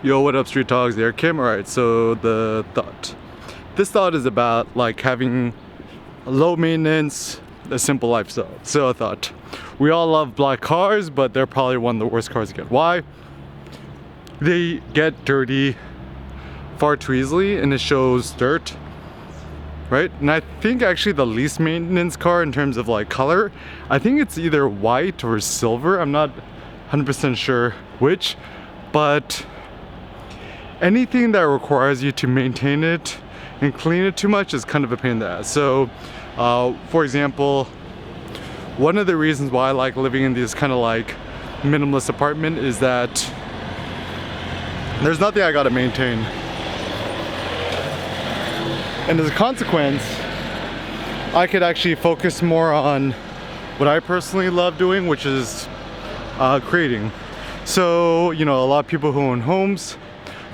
Yo, what up, Street Talks? There, Kim. Alright, so this thought is about like having a low maintenance, a simple lifestyle. So I thought, we all love black cars, but they're probably one of the worst cars to get. Why? They get dirty far too easily, and it shows dirt, right? And I think actually the least maintenance car in terms of like color, I think it's either white or silver. I'm not 100% sure which, but anything that requires you to maintain it and clean it too much is kind of a pain in the ass. So, for example, one of the reasons why I like living in this kind of like minimalist apartment is that there's nothing I gotta maintain. And as a consequence, I could actually focus more on what I personally love doing, which is creating. So, you know, a lot of people who own homes,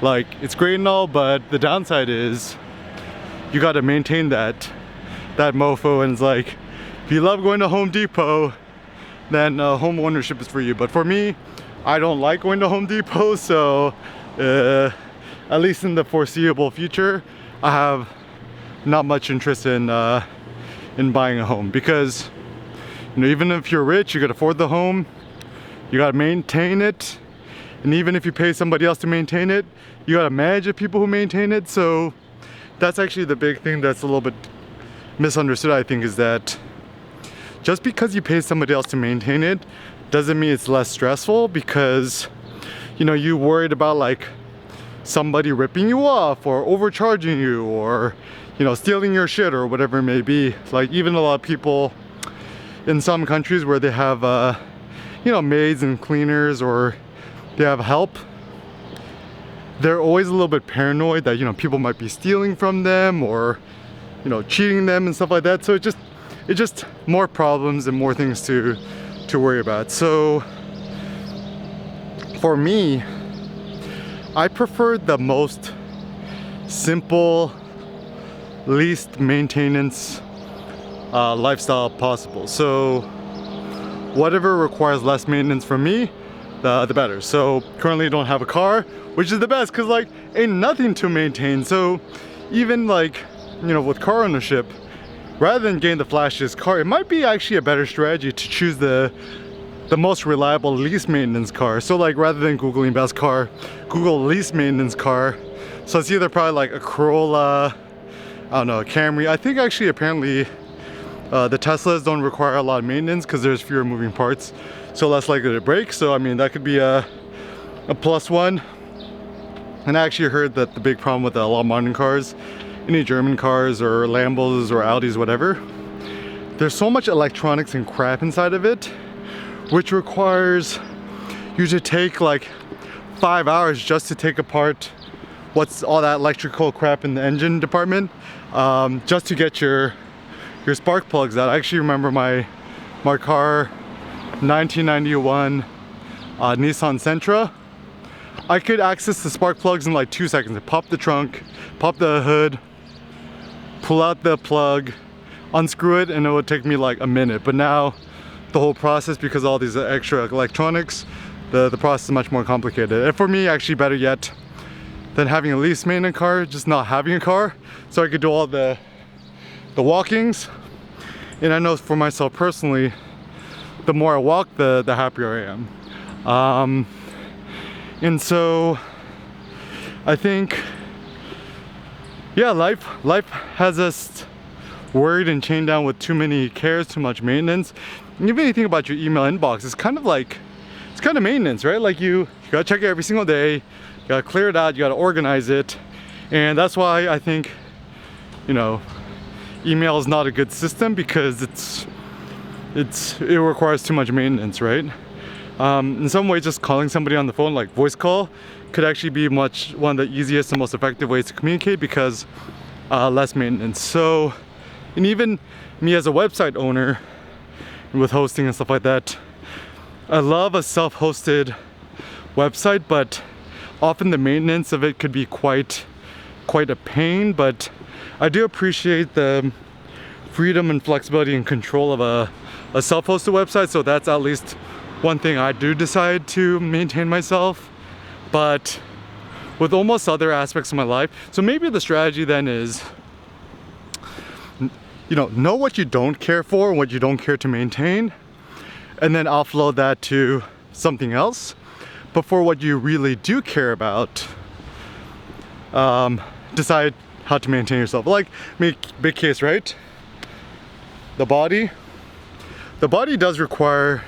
like, it's great and all, but the downside is you got to maintain that mofo. And it's like, if you love going to Home Depot, then home ownership is for you. But for me, I don't like going to Home Depot, so at least in the foreseeable future, I have not much interest in buying a home, because, you know, even if you're rich, you could afford the home, you got to maintain it. And even if you pay somebody else to maintain it, you gotta manage the people who maintain it. So that's actually the big thing that's a little bit misunderstood, I think, is that just because you pay somebody else to maintain it doesn't mean it's less stressful, because, you know, you worried about like somebody ripping you off or overcharging you, or, you know, stealing your shit or whatever it may be. Like, even a lot of people in some countries where they have you know, maids and cleaners, or they have help, they're always a little bit paranoid that, you know, people might be stealing from them, or, you know, cheating them and stuff like that. So it's just more problems and more things to worry about. So for me, I prefer the most simple, least maintenance lifestyle possible. So whatever requires less maintenance from me, the better. So currently I don't have a car, which is the best, because like ain't nothing to maintain. So even like, you know, with car ownership, rather than getting the flashiest car, it might be actually a better strategy to choose the most reliable least maintenance car. So like, rather than Googling best car, Google least maintenance car. So it's either probably like a Corolla, I don't know, a Camry. I think actually apparently the Teslas don't require a lot of maintenance because there's fewer moving parts, so less likely to break. So I mean, that could be a plus one. And I actually heard that the big problem with a lot of modern cars, any German cars or Lambos or Audis, whatever, there's so much electronics and crap inside of it, which requires you to take like 5 hours just to take apart what's all that electrical crap in the engine department, just to get your spark plugs out. I actually remember my car, 1991 Nissan Sentra. I could access the spark plugs in like 2 seconds. I pop the trunk, pop the hood, pull out the plug, unscrew it, and it would take me like a minute. But now the whole process, because all these extra electronics, the process is much more complicated. And for me, actually better yet than having a lease maintenance car, just not having a car, so I could do all the walkings. And I know for myself personally, the more I walk, the happier I am. And so I think, yeah, life has us worried and chained down with too many cares, too much maintenance. And even if you think about your email inbox, it's kind of maintenance, right? Like you gotta check it every single day, you gotta clear it out, you gotta organize it. And that's why I think, you know, email is not a good system, because it requires too much maintenance, right? In some ways, just calling somebody on the phone, like voice call, could actually be one of the easiest and most effective ways to communicate, because less maintenance. So, and even me as a website owner with hosting and stuff like that, I love a self-hosted website, but often the maintenance of it could be quite a pain. But I do appreciate the freedom and flexibility and control of a self-hosted website, so that's at least one thing I do decide to maintain myself. But with almost other aspects of my life. So maybe the strategy then is, you know what you don't care for and what you don't care to maintain, and then offload that to something else. But for what you really do care about, decide how to maintain yourself. Like, big case, right? The body does require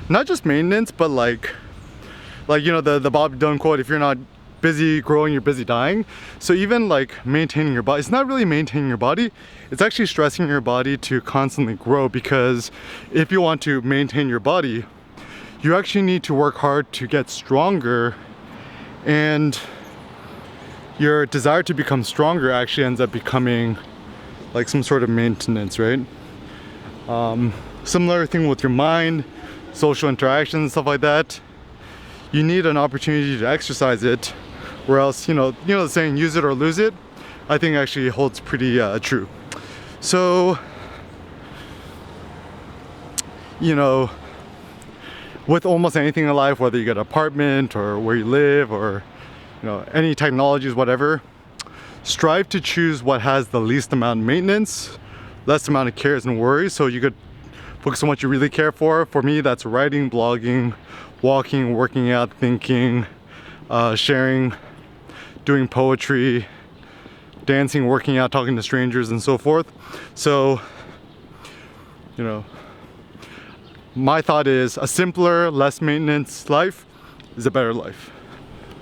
not just maintenance, but like you know, the Bob Dylan quote, if you're not busy growing, you're busy dying. So even like maintaining your body, it's not really maintaining your body, it's actually stressing your body to constantly grow, because if you want to maintain your body, you actually need to work hard to get stronger, and your desire to become stronger actually ends up becoming like some sort of maintenance, right? Similar thing with your mind, social interactions, stuff like that. You need an opportunity to exercise it, or else, you know the saying, use it or lose it, I think actually holds pretty true. So, you know, with almost anything in life, whether you get an apartment or where you live, or you know, any technologies, whatever, strive to choose what has the least amount of maintenance, less amount of cares and worries, so you could focus on what you really care for. For me, that's writing, blogging, walking, working out, thinking, sharing, doing poetry, dancing, working out, talking to strangers, and so forth. So, you know, my thought is a simpler, less maintenance life is a better life.